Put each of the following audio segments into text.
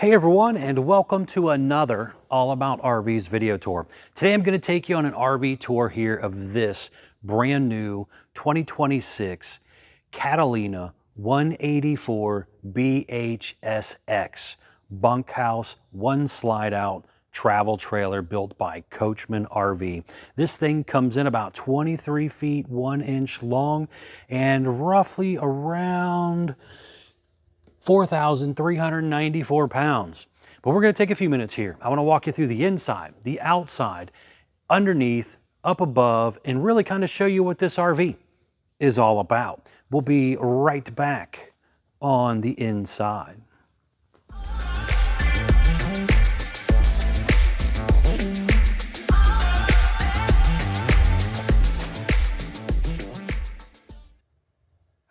Hey everyone, and welcome to another All About RVs video tour. Today I'm going to take you on an RV tour here of this brand new 2026 Catalina 184 BHSX Bunkhouse one slide out travel trailer built by Coachmen RV. This thing comes in about 23 feet 1 inch long and roughly around 4,394 pounds. But we're going to take a few minutes here. I want to walk you through the inside, the outside, underneath, up above, and really kind of show you what this RV is all about. We'll be right back on the inside.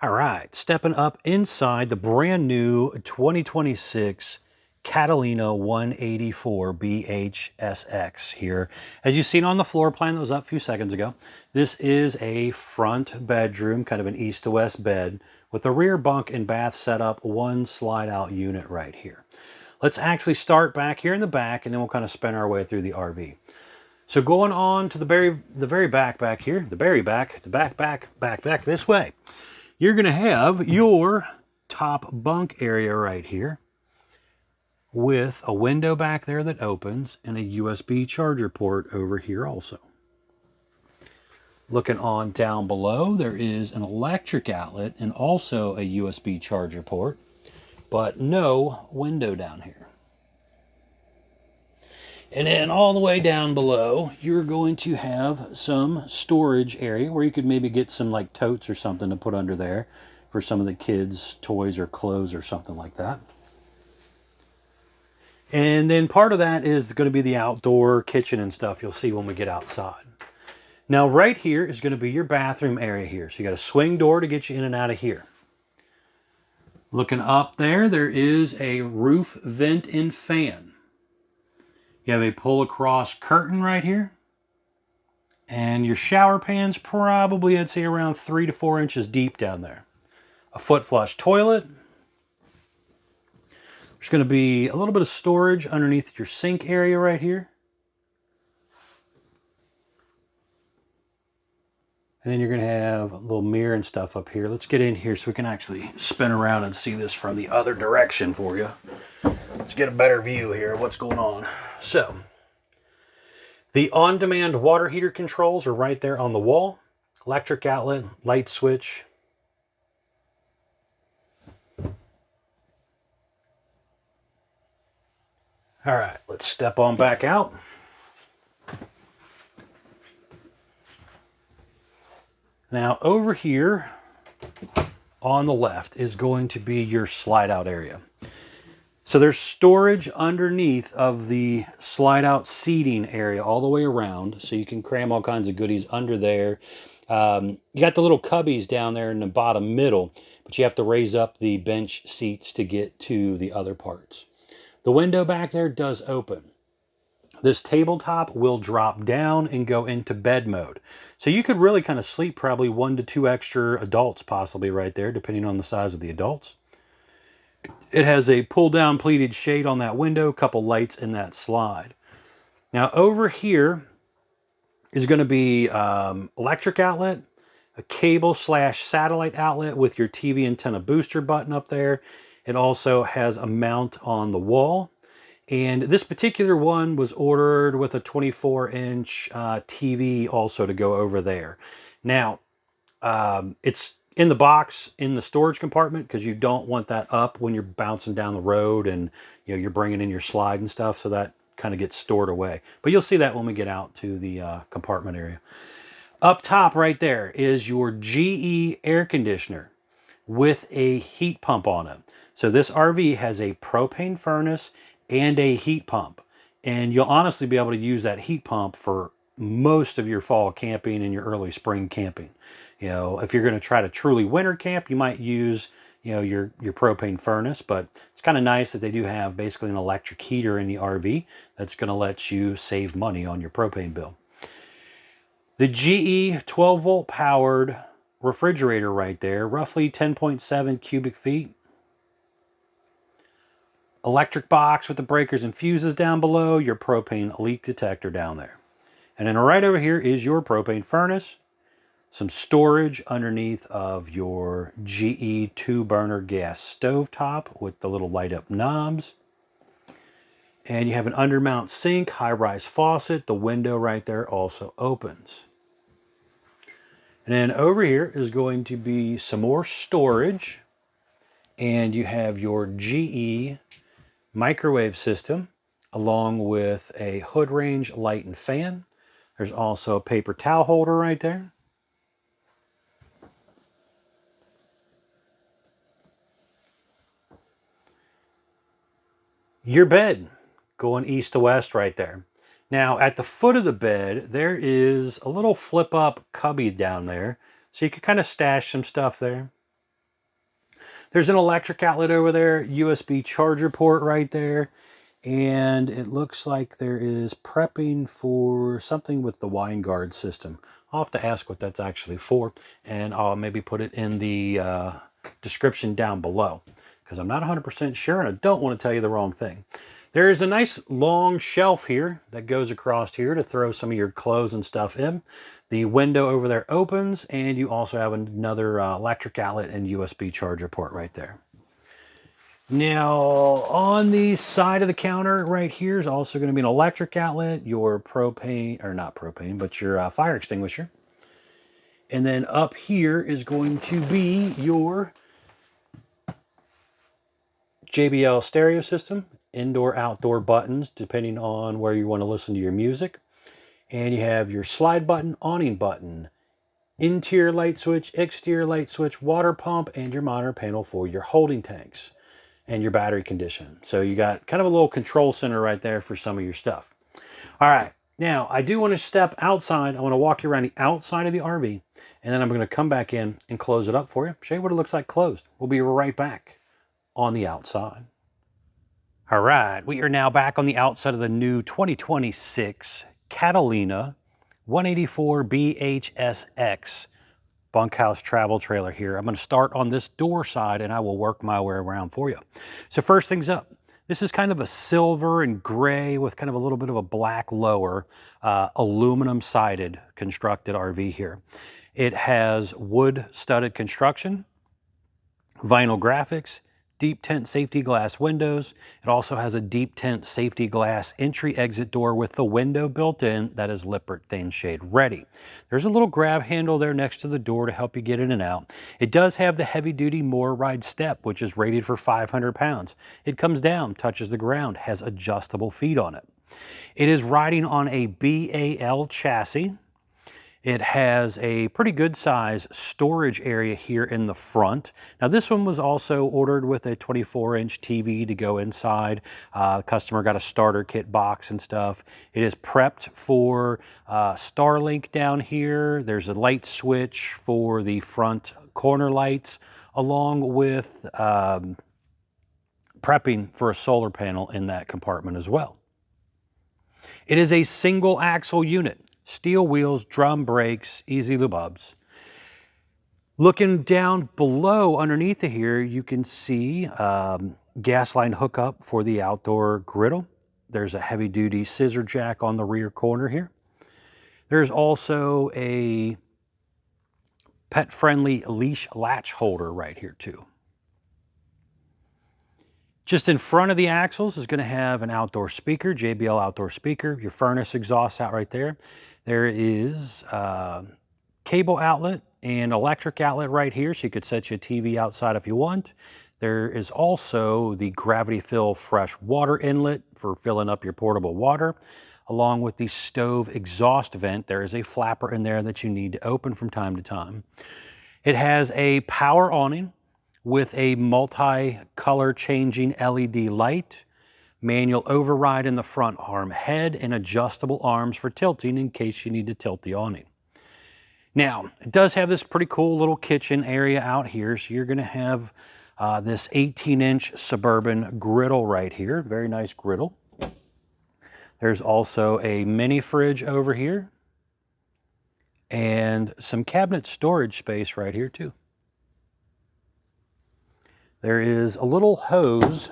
All right, stepping up inside the brand new 2026 Catalina 184 BHSX here. As you've seen on the floor plan that was up a few seconds ago, this is a front bedroom, kind of an east to west bed with a rear bunk and bath setup, one slide out unit right here. Let's actually start back here in the back and then we'll kind of spin our way through the RV. So going on to the very back here, back this way. You're going to have your top bunk area right here with a window back there that opens and a USB charger port over here also. Looking on down below, there is an electric outlet and also a USB charger port, but no window down here. And then all the way down below, you're going to have some storage area where you could maybe get some like totes or something to put under there for some of the kids' toys or clothes or something like that. And then part of that is going to be the outdoor kitchen and stuff you'll see when we get outside. Now right here is going to be your bathroom area here. So you got a swing door to get you in and out of here. Looking up there, there is a roof vent and fan. You have a pull across curtain right here. And your shower pan's probably, I'd say, around 3 to 4 inches deep down there. A foot flush toilet. There's going to be a little bit of storage underneath your sink area right here. And then you're going to have a little mirror and stuff up here. Let's get in here so we can actually spin around and see this from the other direction for you. Let's get a better view here of what's going on. So, the on-demand water heater controls are right there on the wall. Electric outlet, light switch. All right, let's step on back out. Now over here on the left is going to be your slide out area. So there's storage underneath of the slide out seating area all the way around. So you can cram all kinds of goodies under there. You got the little cubbies down there in the bottom middle, but you have to raise up the bench seats to get to the other parts. The window back there does open. This tabletop will drop down and go into bed mode. So you could really kind of sleep probably 1 to 2 extra adults possibly right there, depending on the size of the adults. It has a pull down pleated shade on that window, a couple lights in that slide. Now over here is going to be electric outlet, a cable / satellite outlet with your TV antenna booster button up there. It also has a mount on the wall. And this particular one was ordered with a 24-inch TV also to go over there. Now, it's in the box in the storage compartment because you don't want that up when you're bouncing down the road and you're bringing in your slide and stuff, so that kind of gets stored away. But you'll see that when we get out to the compartment area. Up top right there is your GE air conditioner with a heat pump on it. So this RV has a propane furnace and a heat pump, and you'll honestly be able to use that heat pump for most of your fall camping and your early spring camping. If you're going to try to truly winter camp, you might use your propane furnace, but it's kind of nice that they do have basically an electric heater in the RV that's going to let you save money on your propane bill. The GE 12 volt powered refrigerator right there, roughly 10.7 cubic feet. electric box with the breakers and fuses down below, your propane leak detector down there. And then right over here is your propane furnace, some storage underneath of your GE 2-burner gas stovetop with the little light up knobs. And you have an undermount sink, high-rise faucet. The window right there also opens. And then over here is going to be some more storage. And you have your GE microwave system along with a hood range light and fan. There's also a paper towel holder right there. Your bed going east to west right there. Now at the foot of the bed, there is a little flip up cubby down there. So you can kind of stash some stuff there. There's an electric outlet over there, USB charger port right there. And it looks like there is prepping for something with the wine guard system. I'll have to ask what that's actually for, and I'll maybe put it in the description down below, because I'm not 100% sure and I don't want to tell you the wrong thing. There is a nice long shelf here that goes across here to throw some of your clothes and stuff in. The window over there opens, and you also have another electric outlet and USB charger port right there. Now, on the side of the counter right here is also going to be an electric outlet, your propane, or not propane, but your fire extinguisher. And then up here is going to be your JBL stereo system, indoor, outdoor buttons, depending on where you want to listen to your music. And you have your slide button, awning button, interior light switch, exterior light switch, water pump, and your monitor panel for your holding tanks and your battery condition. So you got kind of a little control center right there for some of your stuff. All right, now I do want to step outside. I want to walk you around the outside of the RV, and then I'm going to come back in and close it up for you, show you what it looks like closed. We'll be right back on the outside. All right, we are now back on the outside of the new 2026 Catalina 184 BHSX Bunkhouse travel trailer here. I'm going to start on this door side and I will work my way around for you. So first things up, this is kind of a silver and gray with kind of a little bit of a black lower, aluminum sided constructed RV here. It has wood studded construction, vinyl graphics, deep tint safety glass windows. It also has a deep tint safety glass entry exit door with the window built in that is Lippert thin shade ready. There's a little grab handle there next to the door to help you get in and out. It does have the heavy duty More Ride step, which is rated for 500 pounds. It comes down, touches the ground, has adjustable feet on it. It is riding on a BAL chassis. It has a pretty good size storage area here in the front. Now this one was also ordered with a 24-inch TV to go inside. The customer got a starter kit box and stuff. It is prepped for Starlink down here. There's a light switch for the front corner lights, along with prepping for a solar panel in that compartment as well. It is a single axle unit. Steel wheels, drum brakes, easy lube hubs. Looking down below underneath of here, you can see gas line hookup for the outdoor griddle. There's a heavy duty scissor jack on the rear corner here. There's also a pet friendly leash latch holder right here too. Just in front of the axles is going to have an outdoor speaker, JBL outdoor speaker, your furnace exhaust out right there. There is a cable outlet and electric outlet right here, so you could set your TV outside if you want. There is also the gravity fill fresh water inlet for filling up your portable water, along with the stove exhaust vent. There is a flapper in there that you need to open from time to time. It has a power awning with a multi-color changing LED light, manual override in the front arm head, and adjustable arms for tilting in case you need to tilt the awning. Now, it does have this pretty cool little kitchen area out here, so you're going to have this 18-inch Suburban griddle right here. Very nice griddle. There's also a mini fridge over here and some cabinet storage space right here too. There is a little hose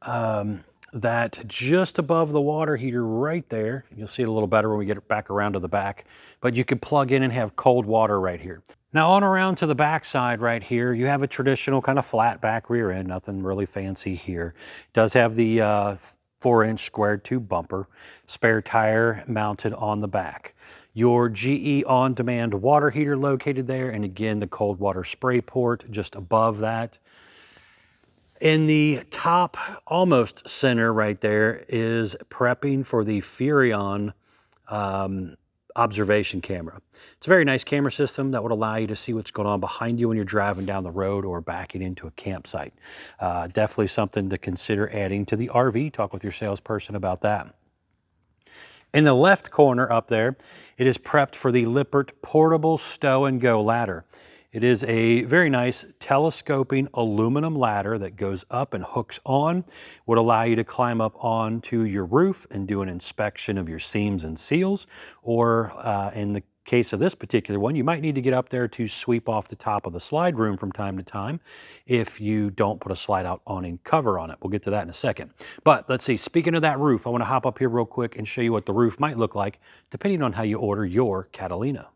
that just above the water heater right there, you'll see it a little better when we get it back around to the back, but you could plug in and have cold water right here. Now on around to the back side right here, you have a traditional kind of flat back rear end, nothing really fancy here. It does have the 4-inch squared tube bumper, spare tire mounted on the back. Your GE on-demand water heater located there, and again, the cold water spray port just above that. In the top, almost center right there, is prepping for the Furion observation camera. It's a very nice camera system that would allow you to see what's going on behind you when you're driving down the road or backing into a campsite. Definitely something to consider adding to the RV. Talk with your salesperson about that. In the left corner up there, it is prepped for the Lippert portable stow and go ladder. It is a very nice telescoping aluminum ladder that goes up and hooks on, would allow you to climb up onto your roof and do an inspection of your seams and seals, or in the case of this particular one, you might need to get up there to sweep off the top of the slide room from time to time if you don't put a slide out awning cover on it. We'll get to that in a second. But let's see, speaking of that roof, I want to hop up here real quick and show you what the roof might look like depending on how you order your Catalina.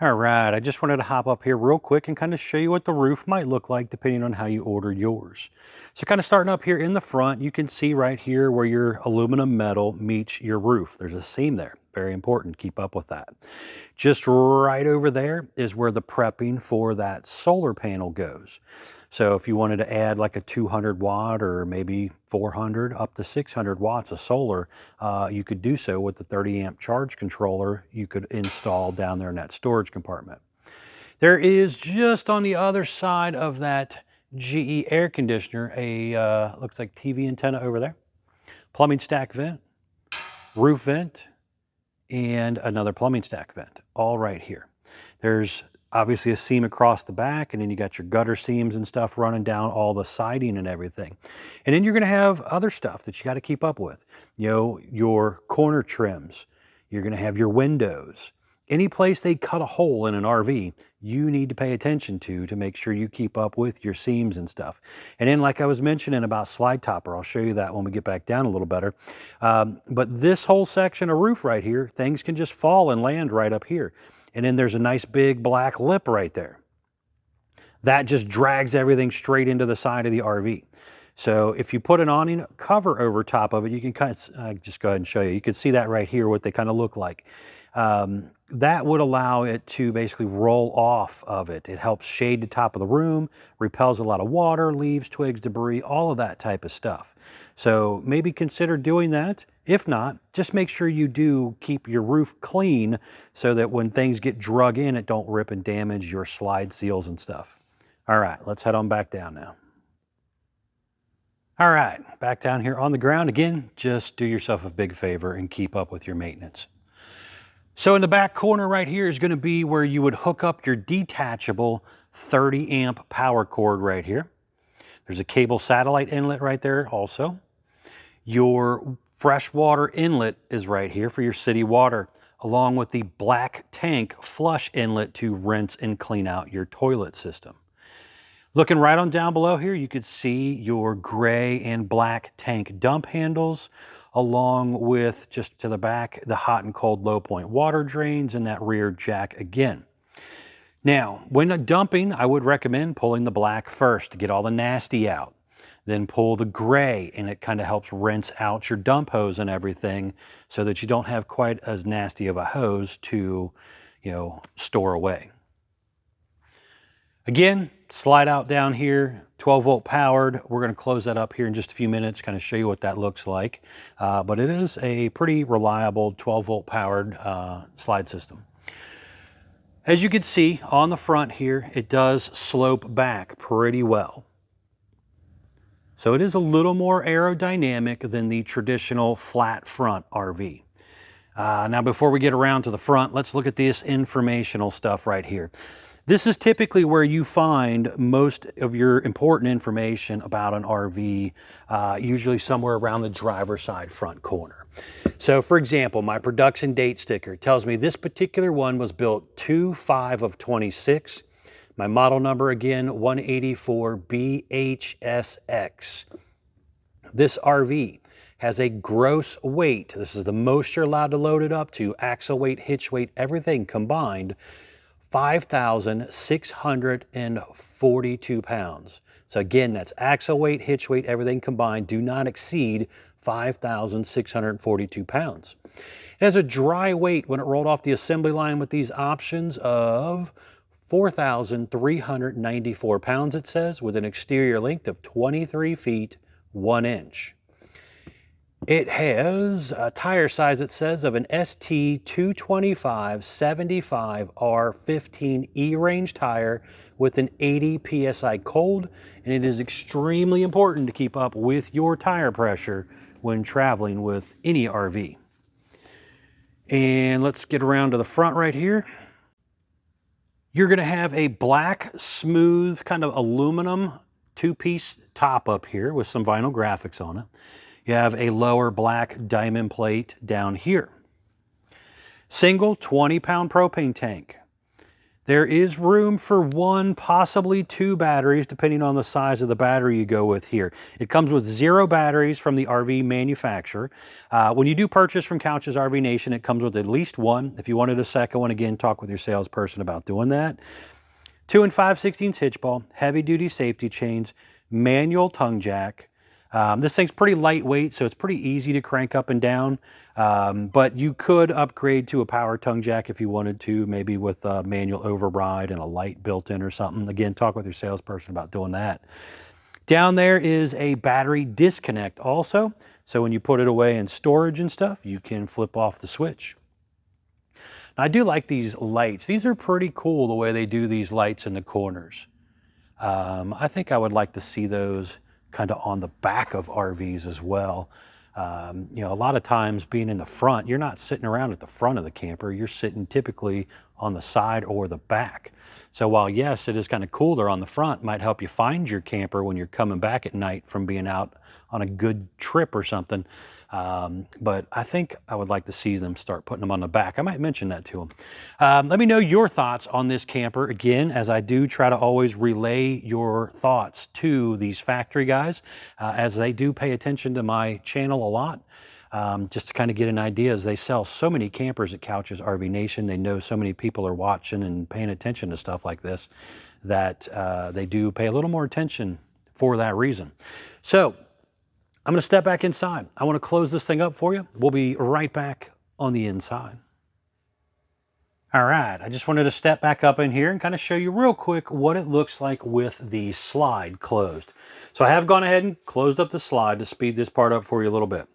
All right, I just wanted to hop up here real quick and kind of show you what the roof might look like depending on how you order yours. So kind of starting up here in the front, you can see right here where your aluminum metal meets your roof. There's a seam there. Very important, keep up with that. Just right over there is where the prepping for that solar panel goes. So if you wanted to add like a 200 watt or maybe 400 up to 600 watts of solar, you could do so with the 30 amp charge controller you could install down there in that storage compartment. There is just on the other side of that GE air conditioner, a looks like TV antenna over there, plumbing stack vent, roof vent, and another plumbing stack vent, all right here. There's obviously a seam across the back, and then you got your gutter seams and stuff running down all the siding and everything. And then you're going to have other stuff that you got to keep up with. You know, your corner trims, you're going to have your windows. Any place they cut a hole in an RV, you need to pay attention to make sure you keep up with your seams and stuff. And then like I was mentioning about slide topper, I'll show you that when we get back down a little better. But this whole section of roof right here, things can just fall and land right up here. And then there's a nice big black lip right there. That just drags everything straight into the side of the RV. So if you put an awning cover over top of it, you can kind of, just go ahead and show you. You can see that right here, what they kind of look like. That would allow it to basically roll off of it. It helps shade the top of the room, repels a lot of water, leaves, twigs, debris, all of that type of stuff. So maybe consider doing that. If not, just make sure you do keep your roof clean so that when things get drug in, it don't rip and damage your slide seals and stuff. All right, let's head on back down now. All right, back down here on the ground. Again, just do yourself a big favor and keep up with your maintenance. So in the back corner right here is going to be where you would hook up your detachable 30 amp power cord right here. There's a cable satellite inlet right there also. Your freshwater inlet is right here for your city water, along with the black tank flush inlet to rinse and clean out your toilet system. Looking right on down below here, you could see your gray and black tank dump handles, along with just to the back, the hot and cold low point water drains and that rear jack again. Now, when dumping, I would recommend pulling the black first to get all the nasty out. Then pull the gray, and it kind of helps rinse out your dump hose and everything so that you don't have quite as nasty of a hose to, store away. Again, slide out down here, 12 volt powered. We're going to close that up here in just a few minutes, kind of show you what that looks like. But it is a pretty reliable 12 volt powered slide system. As you can see on the front here, it does slope back pretty well. So it is a little more aerodynamic than the traditional flat front RV. Now before we get around to the front, let's look at this informational stuff right here. This is typically where you find most of your important information about an RV, usually somewhere around the driver's side front corner. So for example, my production date sticker tells me this particular one was built 2/5 of 26, My model number again, 184BHSX. This RV has a gross weight, this is the most you're allowed to load it up to, axle weight, hitch weight, everything combined, 5,642 pounds. So again, that's axle weight, hitch weight, everything combined, do not exceed 5,642 pounds. It has a dry weight when it rolled off the assembly line with these options of 4,394 pounds, it says, with an exterior length of 23 feet, 1 inch. It has a tire size, it says, of an ST 225/75 R15 E-range tire with an 80 PSI cold, and it is extremely important to keep up with your tire pressure when traveling with any RV. And let's get around to the front right here. You're going to have a black, smooth, kind of aluminum two-piece top up here with some vinyl graphics on it. You have a lower black diamond plate down here. Single 20-pound propane tank. There is room for 1, possibly 2 batteries, depending on the size of the battery you go with here. It comes with 0 batteries from the RV manufacturer. When you do purchase from Couch's RV Nation, it comes with at least 1. If you wanted a second one, again, talk with your salesperson about doing that. 2 5/16 hitch ball, heavy-duty safety chains, manual tongue jack. This thing's pretty lightweight, so it's pretty easy to crank up and down, but you could upgrade to a power tongue jack if you wanted to, maybe with a manual override and a light built in or something. Again, talk with your salesperson about doing that. Down there is a battery disconnect also, so when you put it away in storage and stuff, you can flip off the switch. Now, I do like these lights. These are pretty cool the way they do these lights in the corners. I think I would like to see those kind of on the back of RVs as well. You know, a lot of times being in the front, you're not sitting around at the front of the camper, you're sitting typically on the side or the back. So while yes, it is kind of cooler on the front, might help you find your camper when you're coming back at night from being out on a good trip or something. But I think I would like to see them start putting them on the back. I might mention that to them. Let me know your thoughts on this camper. Again, as I do try to always relay your thoughts to these factory guys, as they do pay attention to my channel a lot. Just to kind of get an idea, as they sell so many campers at Couch's RV Nation, they know so many people are watching and paying attention to stuff like this, that they do pay a little more attention for that reason. So I'm going to step back inside. I want to close this thing up for you. We'll be right back on the inside. All right, I just wanted to step back up in here and kind of show you real quick what it looks like with the slide closed. So I have gone ahead and closed up the slide to speed this part up for you a little bit.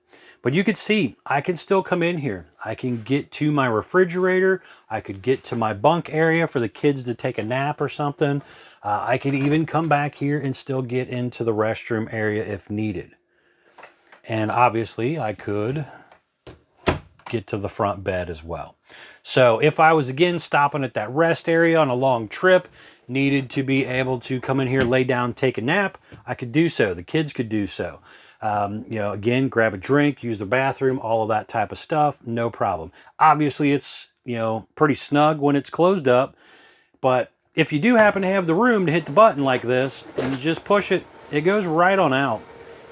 But you can see, I can still come in here. I can get to my refrigerator. I could get to my bunk area for the kids to take a nap or something. I could even come back here and still get into the restroom area if needed. And obviously I could get to the front bed as well. So if I was again stopping at that rest area on a long trip, needed to be able to come in here, lay down, take a nap, I could do so. The kids could do so. You know, again, grab a drink, use the bathroom, all of that type of stuff, no problem. Obviously it's, you know, pretty snug when it's closed up, but if you do happen to have the room to hit the button like this and you just push it, it goes right on out.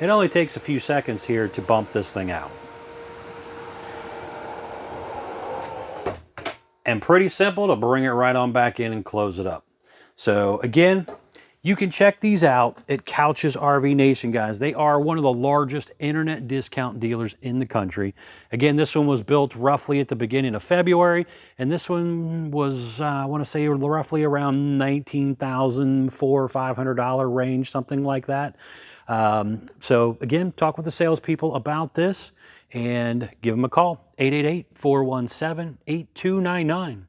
It only takes a few seconds here to bump this thing out. And pretty simple to bring it right on back in and close it up. So again, you can check these out at Couch's RV Nation, guys. They are one of the largest internet discount dealers in the country. Again, this one was built roughly at the beginning of February, and this one was, I want to say, roughly around $19,400 or $500 range, something like that. So again, talk with the salespeople about this and give them a call, 888-417-8299.